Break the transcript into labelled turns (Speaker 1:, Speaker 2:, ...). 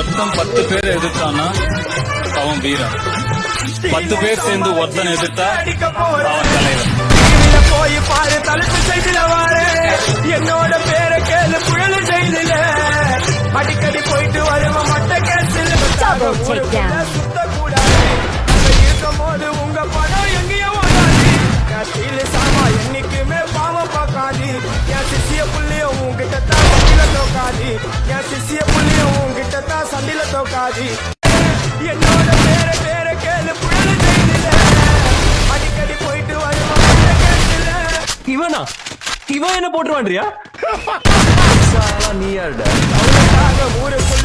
Speaker 1: ஒருத்தன் 10 பேரை எதிர்த்தான்னா அவன் வீரன். 10 பேர் சேர்ந்து ஒருத்தன் எதிர்த்தா அவன் தலைவன்.
Speaker 2: போய் பாரு தலைப்பு செய்தில வாரு என்னோட பேரை கேளு புயலு செய்தில அடிக்கடி போயிட்டு வருவோம் மட்ட கேசில் சுத்த கூடாது இருக்கும் போது உங்க படம் எங்கேயோ ஓடாது சாமா என்னைக்குமே பாவம் பார்க்காது என் சிசிய புள்ளியும் உங்ககிட்ட தான் சந்தில தோக்காது என் சிசிய புள்ளியும் உங்ககிட்ட தான் சந்தில தோக்காது என்னோட பேரை கேளு புயலு செய்தில அடிக்கடி போயிட்டு வருவோம் மட்ட கேசில்
Speaker 3: இவனா இவன் என்ன போட்டுருவான்றியா நீ யாருடா
Speaker 2: ஊருக்கு